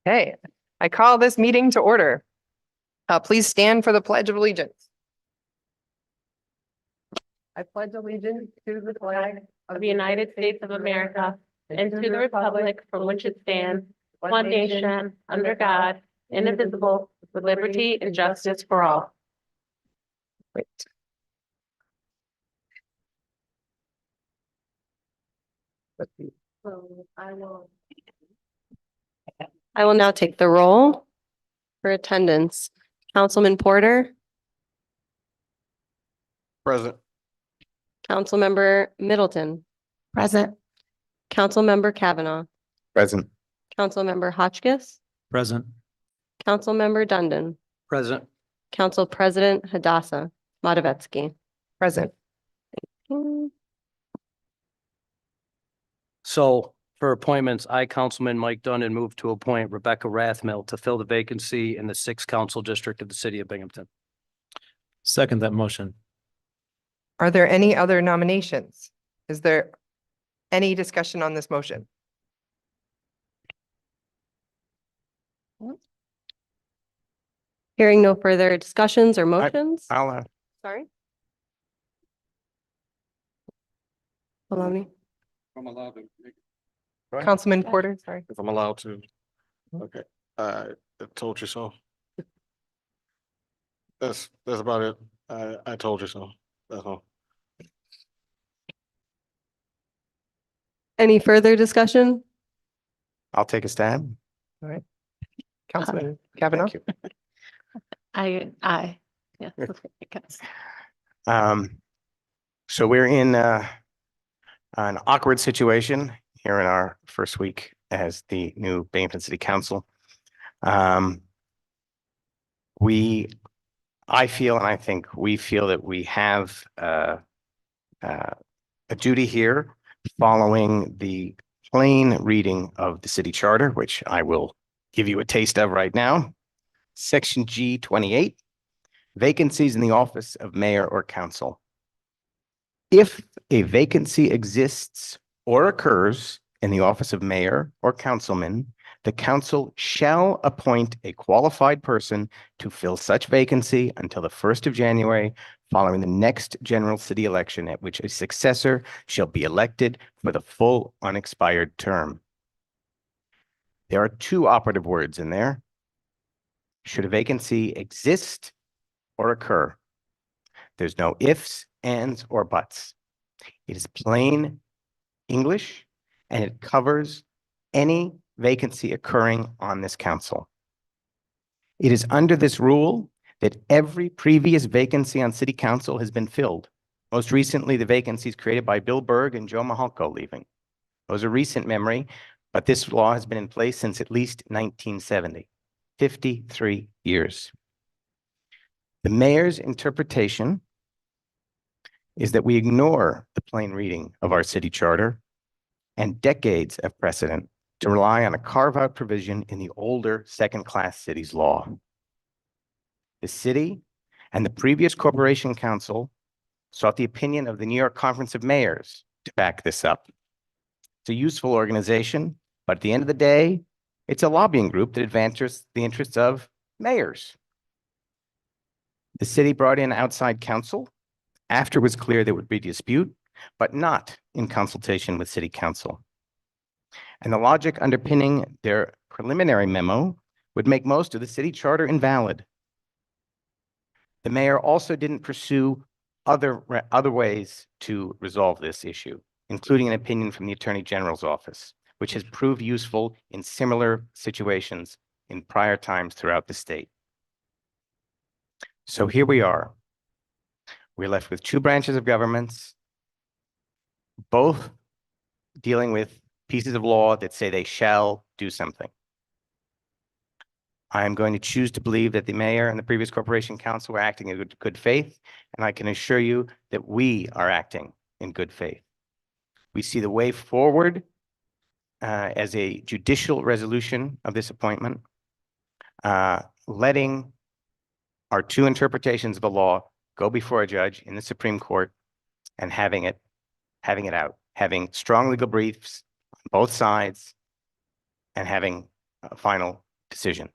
Okay, I call this meeting to order. Please stand for the Pledge of Allegiance. I pledge allegiance to the flag of the United States of America and to the republic from which it stands, one nation, under God, indivisible, with liberty and justice for all. Great. I will now take the roll for attendance. Councilman Porter, Present. Councilmember Middleton, Present. Councilmember Kavanaugh, Present. Councilmember Hotchkiss, Present. Councilmember Dundon, Present. Council President Hadassah Matavetsky. Present. So for appointments, I, Councilman Mike Dundon, move to appoint Rebecca Rathmill to fill the vacancy in the sixth council district of the city of Binghamton. Second that motion. Are there any other nominations? Is there any discussion on this motion? Hearing no further discussions or motions, I'll, sorry. Maloney. I'm allowed to. Councilman Porter, sorry. If I'm allowed to. Okay, I told you so. That's about it. I told you so. That's all. Any further discussion? I'll take a stab. All right. Councilman Kavanaugh? Thank you. Aye. Yeah. So we're in an awkward situation here in our first week as the new Binghamton City Council. I feel, and I think we feel that we have a duty here following the plain reading of the city charter, which I will give you a taste of right now. Section G 28, vacancies in the office of mayor or council. If a vacancy exists or occurs in the office of mayor or councilman, the council shall appoint a qualified person to fill such vacancy until the 1st of January following the next general city election, at which a successor shall be elected for the full unexpired term. There are two operative words in there. Should a vacancy exist or occur? There's no ifs, ands, or buts. It is plain English, and it covers any vacancy occurring on this council. It is under this rule that every previous vacancy on city council has been filled. Most recently, the vacancies created by Bill Berg and Joe Mahalko leaving. Those are recent memory, but this law has been in place since at least 1970, 53 years. The mayor's interpretation is that we ignore the plain reading of our city charter and decades of precedent to rely on a carve-out provision in the older second-class cities law. The city and the previous corporation council sought the opinion of the New York Conference of Mayors to back this up. It's a useful organization, but at the end of the day, it's a lobbying group that advances the interests of mayors. The city brought in outside counsel after it was clear there would be dispute, but not in consultation with city council. And the logic underpinning their preliminary memo would make most of the city charter invalid. The mayor also didn't pursue other ways to resolve this issue, including an opinion from the Attorney General's office, which has proved useful in similar situations in prior times throughout the state. So here we are. We're left with two branches of governments, both dealing with pieces of law that say they shall do something. I am going to choose to believe that the mayor and the previous corporation council were acting in good faith, and I can assure you that we are acting in good faith. We see the way forward as a judicial resolution of this appointment, letting our two interpretations of the law go before a judge in the Supreme Court and having it out, having strong legal briefs on both sides, and having a final decision.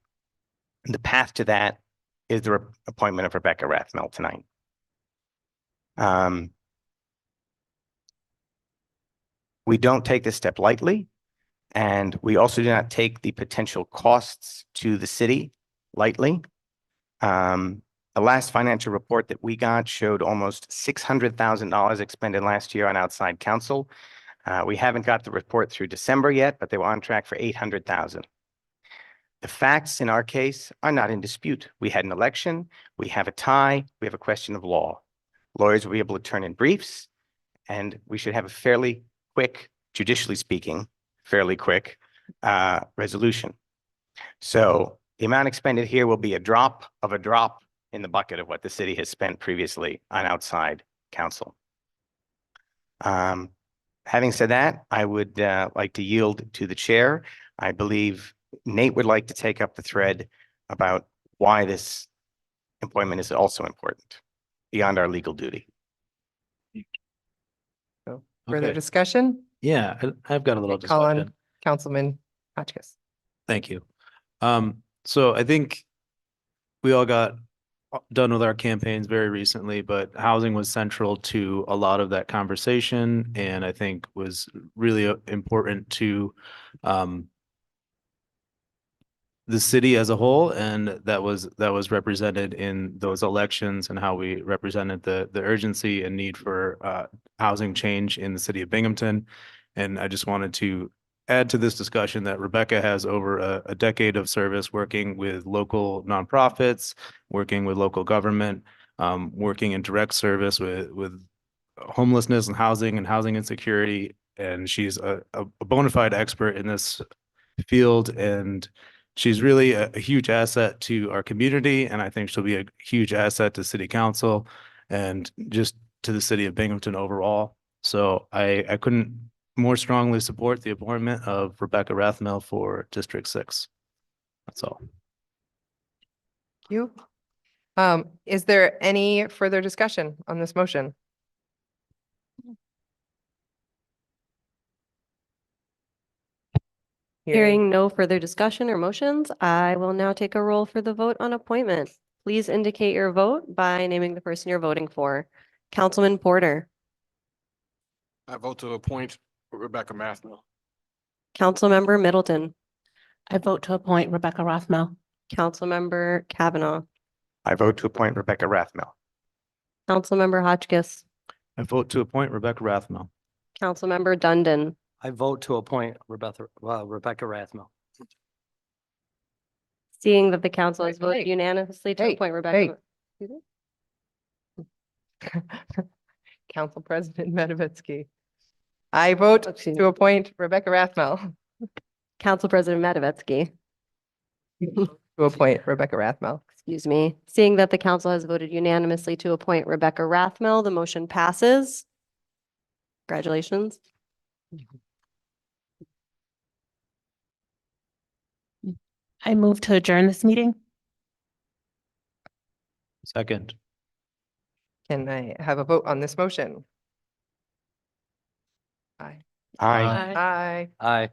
The path to that is the appointment of Rebecca Rathmel tonight. We don't take this step lightly, and we also do not take the potential costs to the city lightly. The last financial report that we got showed almost $600,000 expended last year on outside counsel. We haven't got the report through December yet, but they were on track for 800,000. The facts in our case are not in dispute. We had an election, we have a tie, we have a question of law. Lawyers will be able to turn in briefs, and we should have a fairly quick, judicially speaking, fairly quick resolution. So the amount expended here will be a drop of a drop in the bucket of what the city has spent previously on outside counsel. Having said that, I would like to yield to the chair. I believe Nate would like to take up the thread about why this appointment is also important beyond our legal duty. So further Okay. discussion? Yeah, I've got a little Call on discussion. Councilman Hotchkiss. Thank you. So I think we all got done with our campaigns very recently, but housing was central to a lot of that conversation, and I think was really important to the city as a whole, and that was represented in those elections and how we represented the urgency and need for housing change in the city of Binghamton. And I just wanted to add to this discussion that Rebecca has over a decade of service working with local nonprofits, working with local government, working in direct service with homelessness and housing insecurity. And she's a bona fide expert in this field, and she's really a huge asset to our community, and I think she'll be a huge asset to city council and just to the city of Binghamton overall. So I couldn't more strongly support the appointment of Rebecca Rathmel for District 6. That's all. Thank you. Is there any further discussion on this motion? Hearing no further discussion or motions, I will now take a roll for the vote on appointment. Please indicate your vote by naming the person you're voting for. Councilman Porter, I vote to appoint Rebecca Rathmel. Councilmember Middleton, I vote to appoint Rebecca Rathmel. Councilmember Kavanaugh, I vote to appoint Rebecca Rathmel. Councilmember Hotchkiss, I vote to appoint Rebecca Rathmel. Councilmember Dundon, I vote to appoint Rebecca Rathmel. seeing that the council has Wait, voted wait. unanimously to Hey, appoint Rebecca. Council President Medavitsky. I vote Excuse to me. appoint Rebecca Rathmel. Council President Matavetsky. To appoint Rebecca Rathmel. Excuse me. Seeing that the council has voted unanimously to appoint Rebecca Rathmel, the motion passes. Congratulations. I move to adjourn this meeting. Second. Can I have a vote on this motion? Aye. Aye. Aye. Aye.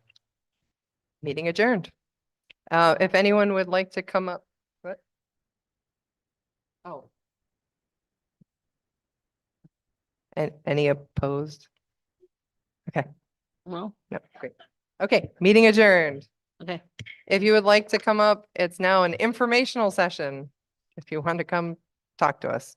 Meeting adjourned. If anyone would like to come up, what? Oh. And any opposed? Okay, Well, no, great. Okay, meeting adjourned. okay. If you would like to come up, it's now an informational session. If you want to come talk to us.